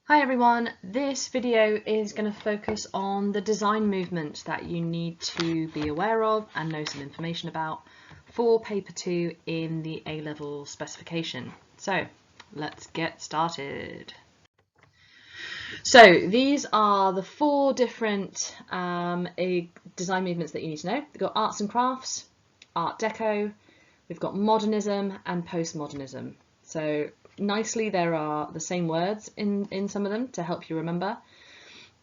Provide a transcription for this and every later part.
Hi everyone, this video is going to focus on the design movement that you need to be aware of and know some information about for paper 2 in the A-level specification. So let's get started. So these are the four different design movements that you need to know. We've got arts and crafts, art deco, we've got modernism and postmodernism. So nicely there are the same words in some of them to help you remember.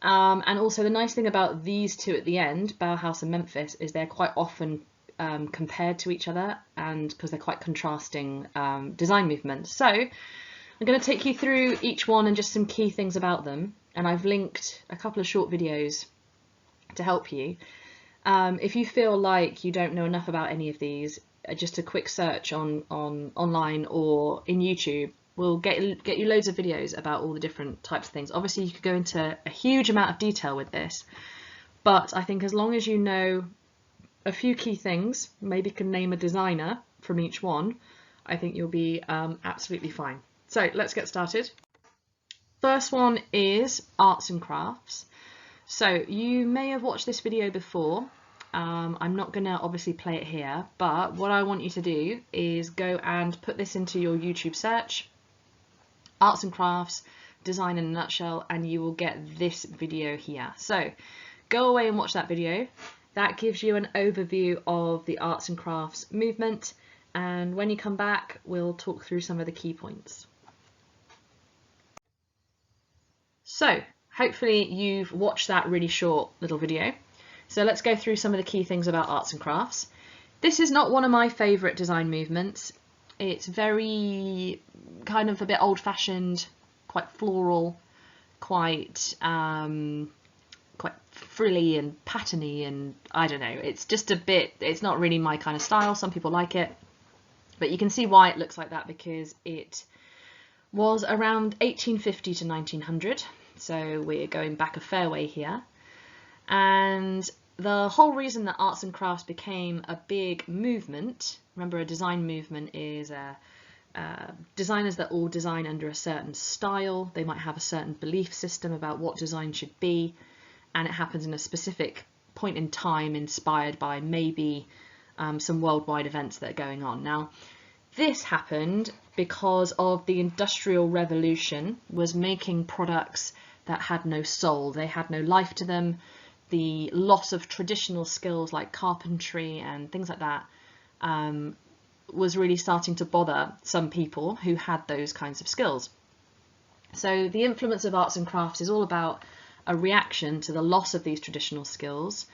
And also the nice thing about these two at the end, Bauhaus and Memphis, is they're quite often compared to each other, and because they're quite contrasting design movements. So I'm going to take you through each one and just some key things about them, and I've linked a couple of short videos to help you. If you feel like you don't know enough about any of these, just a quick search on online or in YouTube will get you loads of videos about all the different types of things. Obviously you could go into a huge amount of detail with this, but I think as long as you know a few key things, maybe can name a designer from each one, I think you'll be absolutely fine. So let's get started. First one is arts and crafts. So you may have watched this video before. I'm not going to obviously play it here, but what I want you to do is go and put this into your YouTube search, arts and crafts, design in a nutshell, and you will get this video here. So go away and watch that video. That gives you an overview of the arts and crafts movement, and when you come back we'll talk through some of the key points. So hopefully you've watched that really short little video. So let's go through some of the key things about arts and crafts. This is not one of my favourite design movements. It's very kind of a bit old-fashioned, quite floral, quite frilly and patterny, and I don't know, it's just a bit, it's not really my kind of style. Some people like it, but you can see why it looks like that because it was around 1850 to 1900, so we're going back a fair way here. And the whole reason that arts and crafts became a big movement, remember a design movement is designers that all design under a certain style. They might have a certain belief system about what design should be, and it happens in a specific point in time inspired by maybe some worldwide events that are going on. Now, this happened because of the Industrial Revolution was making products that had no soul. They had no life to them. The loss of traditional skills like carpentry and things like that was really starting to bother some people who had those kinds of skills. So the influence of arts and crafts is all about a reaction to the loss of these traditional skills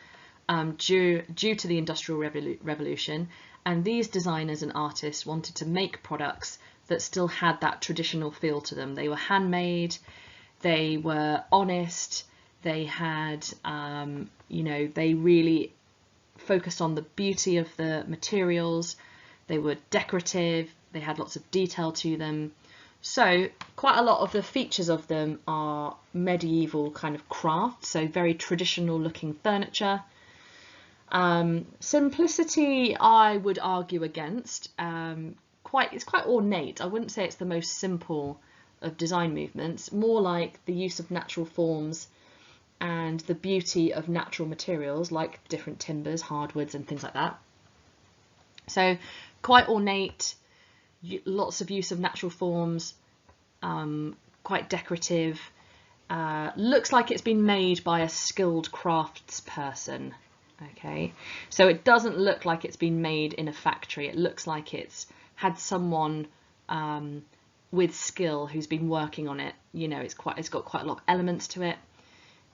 due to the Industrial Revolution, and these designers and artists wanted to make products that still had that traditional feel to them. They were handmade, they were honest, they had, you know, they really focused on the beauty of the materials, they were decorative, they had lots of detail to them. So quite a lot of the features of them are medieval kind of craft, so very traditional looking furniture. Simplicity I would argue against. It's quite ornate. I wouldn't say it's the most simple of design movements, more like the use of natural forms and the beauty of natural materials like different timbers, hardwoods and things like that. So quite ornate, lots of use of natural forms, quite decorative, looks like it's been made by a skilled craftsperson. Okay, so it doesn't look like it's been made in a factory. It looks like it's had someone with skill who's been working on it. You know, it's got quite a lot of elements to it.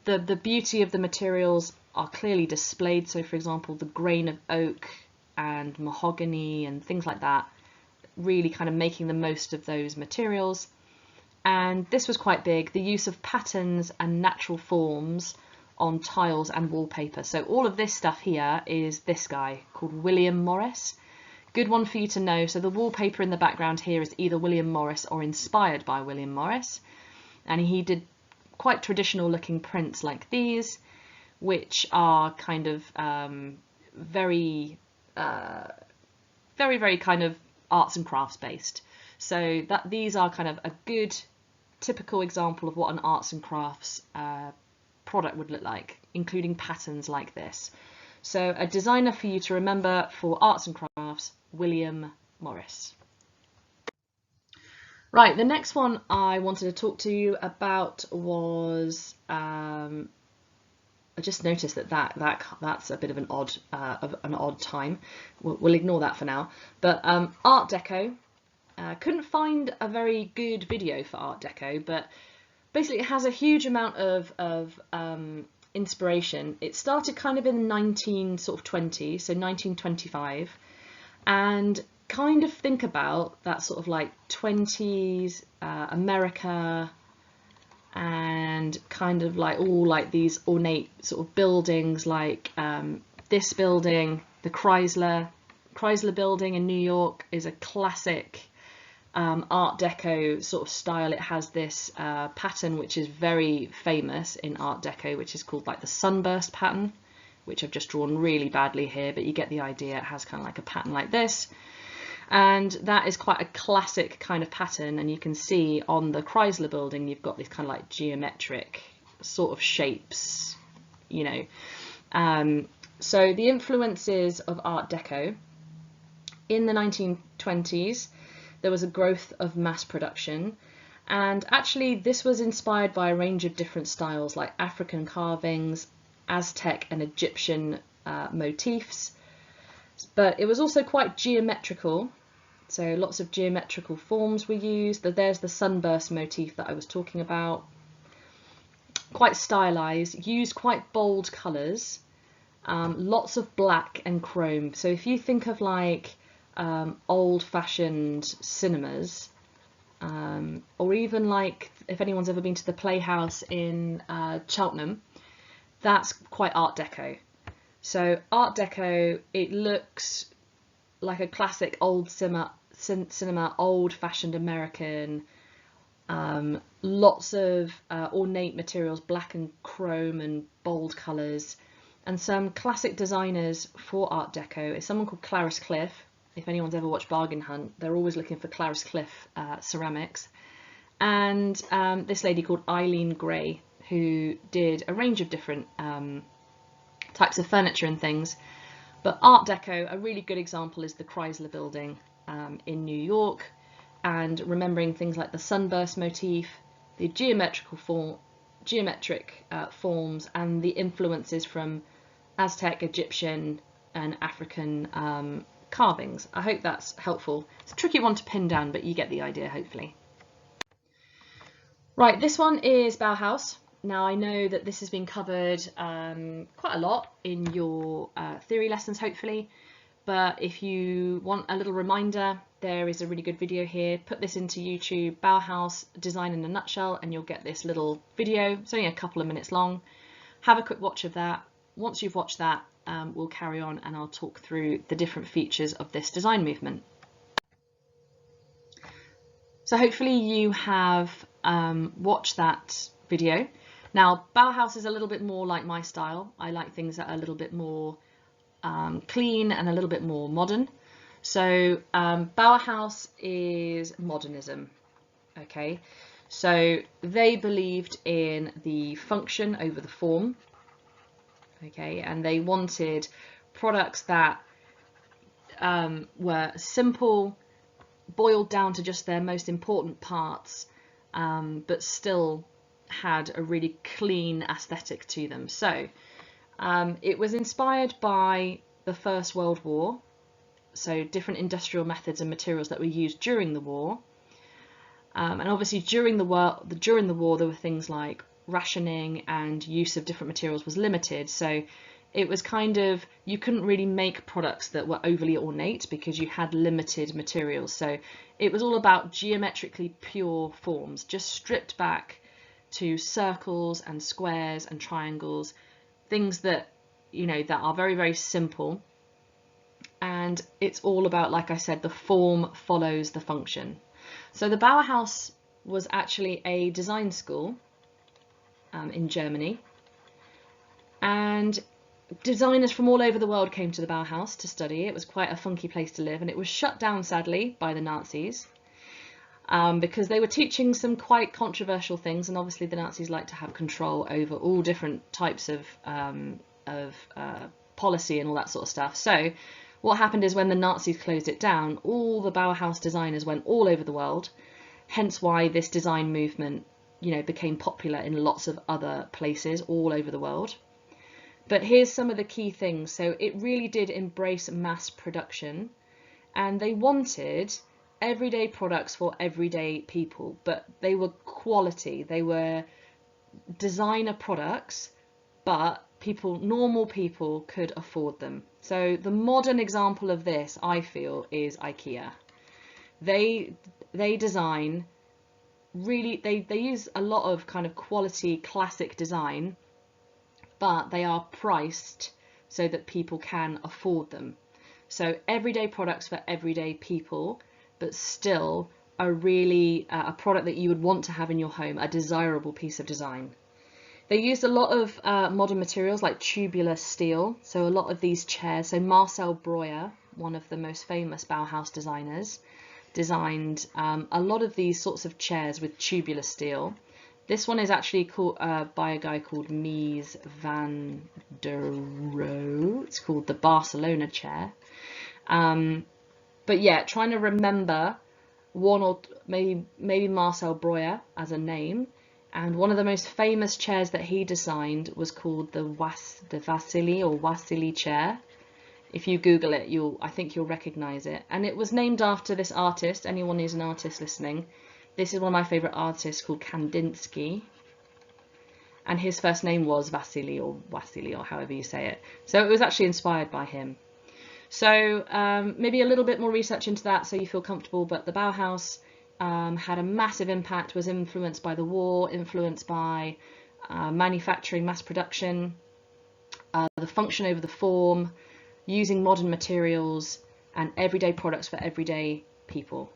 The beauty of the materials are clearly displayed. So for example, the grain of oak and mahogany and things like that, really kind of making the most of those materials. And this was quite big, the use of patterns and natural forms on tiles and wallpaper. So all of this stuff here is this guy called William Morris. Good one for you to know. So the wallpaper in the background here is either William Morris or inspired by William Morris, and he did quite traditional looking prints like these, which are kind of very kind of arts and crafts based. So that these are kind of a good typical example of what an arts and crafts product would look like, including patterns like this. So a designer for you to remember for arts and crafts, William Morris. Right, the next one I wanted to talk to you about was, I just noticed that's a bit of an odd time. We'll ignore that for now. But Art Deco, couldn't find a very good video for Art Deco, but basically it has a huge amount of inspiration. It started kind of in the 1920s, so 1925, and kind of think about that sort of like 20s America, and kind of like all like these ornate sort of buildings, like this building, the Chrysler building in New York is a classic Art Deco sort of style. It has this pattern which is very famous in Art Deco, which is called like the sunburst pattern, which I've just drawn really badly here, but you get the idea. It has kind of like a pattern like this, and that is quite a classic kind of pattern. And you can see on the Chrysler building you've got this kind of like geometric sort of shapes, you know. So the influences of Art Deco in the 1920s, there was a growth of mass production, and actually this was inspired by a range of different styles like African carvings, Aztec and Egyptian motifs, but it was also quite geometrical, so lots of geometrical forms were used. There's the sunburst motif that I was talking about, quite stylized, used quite bold colours, lots of black and chrome. So if you think of like old-fashioned cinemas, or even like if anyone's ever been to the Playhouse in Cheltenham, that's quite Art Deco. So Art Deco, it looks like a classic old cinema, old-fashioned American, lots of ornate materials, black and chrome and bold colours. And some classic designers for Art Deco is someone called Clarice Cliff. If anyone's ever watched Bargain Hunt, they're always looking for Clarice Cliff ceramics. And this lady called Eileen Gray, who did a range of different types of furniture and things. But Art Deco, a really good example is the Chrysler building in New York, and remembering things like the sunburst motif, the geometric forms, and the influences from Aztec, Egyptian and African carvings. I hope that's helpful. It's a tricky one to pin down, but you get the idea, hopefully. Right, this one is Bauhaus. Now I know that this has been covered quite a lot in your theory lessons, hopefully, but if you want a little reminder, there is a really good video here. Put this into YouTube, Bauhaus Design in a Nutshell, and you'll get this little video. It's only a couple of minutes long. Have a quick watch of that. Once you've watched that, we'll carry on and I'll talk through the different features of this design movement. So hopefully you have watched that video. Now Bauhaus is a little bit more like my style. I like things that are a little bit more clean and a little bit more modern. So Bauhaus is modernism. Okay, so they believed in the function over the form. Okay, and they wanted products that were simple, boiled down to just their most important parts, but still had a really clean aesthetic to them. So it was inspired by the First World War, so different industrial methods and materials that were used during the war. And obviously during the war there were things like rationing, and use of different materials was limited, so it was kind of, you couldn't really make products that were overly ornate because you had limited materials. So it was all about geometrically pure forms, just stripped back to circles and squares and triangles, things that, you know, that are very, very simple. And it's all about, like I said, the form follows the function. So the Bauhaus was actually a design school in Germany, and designers from all over the world came to the Bauhaus to study. It was quite a funky place to live, and it was shut down sadly by the Nazis. because they were teaching some quite controversial things, and obviously the Nazis like to have control over all different types of policy and all that sort of stuff. So what happened is when the Nazis closed it down, all the Bauhaus designers went all over the world, hence why this design movement, you know, became popular in lots of other places all over the world. But here's some of the key things. So it really did embrace mass production, and they wanted everyday products for everyday people, but they were quality. They were designer products, but normal people could afford them. So the modern example of this, I feel, is IKEA. They design really, they use a lot of kind of quality classic design, but they are priced so that people can afford them. So everyday products for everyday people, but still a really a product that you would want to have in your home, a desirable piece of design. They used a lot of modern materials like tubular steel. So a lot of these chairs, so Marcel Breuer, one of the most famous Bauhaus designers, designed a lot of these sorts of chairs with tubular steel. This one is actually called by a guy called Mies van der Rohe. It's called the Barcelona chair. But yeah, trying to remember one or maybe Marcel Breuer as a name. And one of the most famous chairs that he designed was called the Wassily chair. If you Google it, I think you'll recognize it. And it was named after this artist. Anyone who's an artist listening, this is one of my favorite artists called Kandinsky. And his first name was Wassily or however you say it. So it was actually inspired by him. So maybe a little bit more research into that so you feel comfortable. But the Bauhaus had a massive impact, was influenced by the war, influenced by manufacturing, mass production, the function over the form, using modern materials and everyday products for everyday people.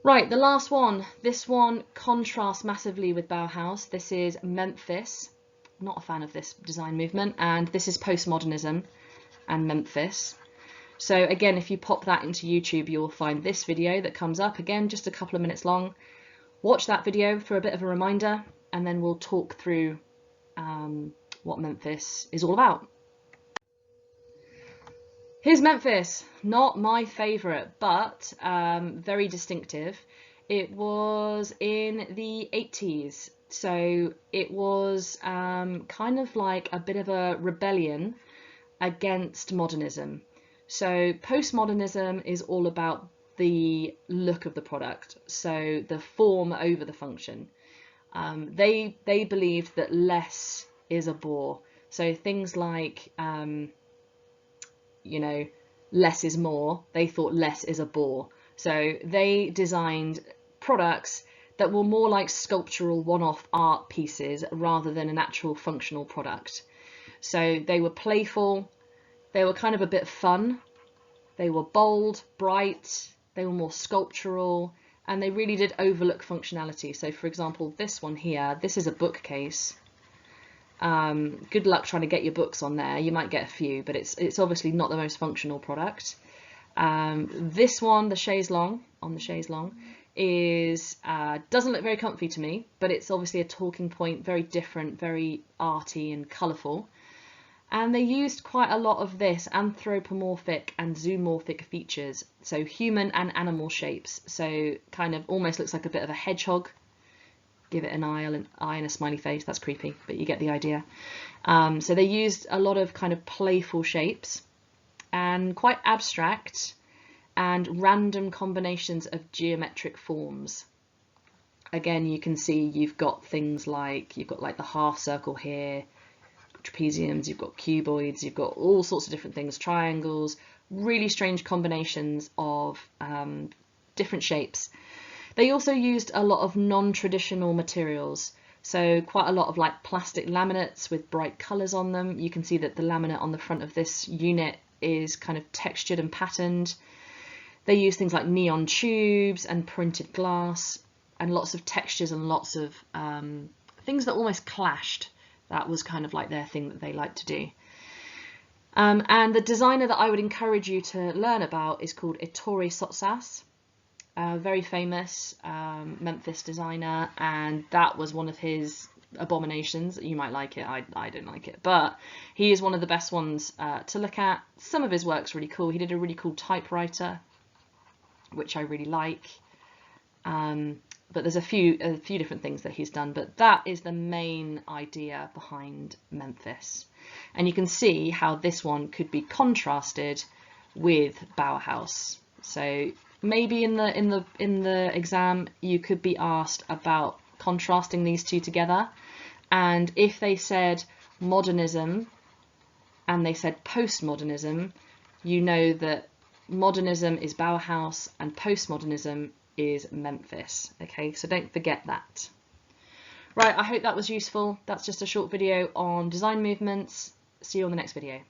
Right, the last one. This one contrasts massively with Bauhaus. This is Memphis. I'm not a fan of this design movement, and this is Post-modernism and Memphis. So again, if you pop that into YouTube, you'll find this video that comes up, again, just a couple of minutes long. Watch that video for a bit of a reminder, and then we'll talk through what Memphis is all about. Here's Memphis, not my favourite, but very distinctive. It was in the 80s, so it was kind of like a bit of a rebellion against modernism. So postmodernism is all about the look of the product, so the form over the function. They believed that less is a bore. So things like you know, less is more. They thought less is a bore. So they designed products that were more like sculptural one-off art pieces rather than an actual functional product. So they were playful, they were kind of a bit fun, they were bold, bright, they were more sculptural, and they really did overlook functionality. So for example, this one here, this is a bookcase. Good luck trying to get your books on there. You might get a few, but it's obviously not the most functional product. This one, the chaise longue, is doesn't look very comfy to me, but it's obviously a talking point, very different, very arty and colourful. And they used quite a lot of this anthropomorphic and zoomorphic features, so human and animal shapes. So kind of almost looks like a bit of a hedgehog. Give it an eye and a smiley face. That's creepy, but you get the idea. So they used a lot of kind of playful shapes and quite abstract and random combinations of geometric forms. Again, you can see you've got things like, the half circle here, trapeziums, you've got cuboids, you've got all sorts of different things, triangles, really strange combinations of different shapes. They also used a lot of non-traditional materials, so quite a lot of like plastic laminates with bright colours on them. You can see that the laminate on the front of this unit is kind of textured and patterned. They used things like neon tubes and printed glass and lots of textures and lots of things that almost clashed. That was kind of like their thing that they liked to do. And the designer that I would encourage you to learn about is called Ettore Sottsass. very famous Memphis designer, and that was one of his abominations. You might like it, I don't like it, but he is one of the best ones to look at. Some of his work's really cool. He did a really cool typewriter, which I really like. But there's a few different things that he's done, but that is the main idea behind Memphis. And you can see how this one could be contrasted with Bauhaus. So maybe in the exam you could be asked about contrasting these two together, and if they said modernism and they said postmodernism, you know that modernism is Bauhaus and postmodernism is Memphis. Okay, so don't forget that. Right, I hope that was useful. That's just a short video on design movements. See you on the next video.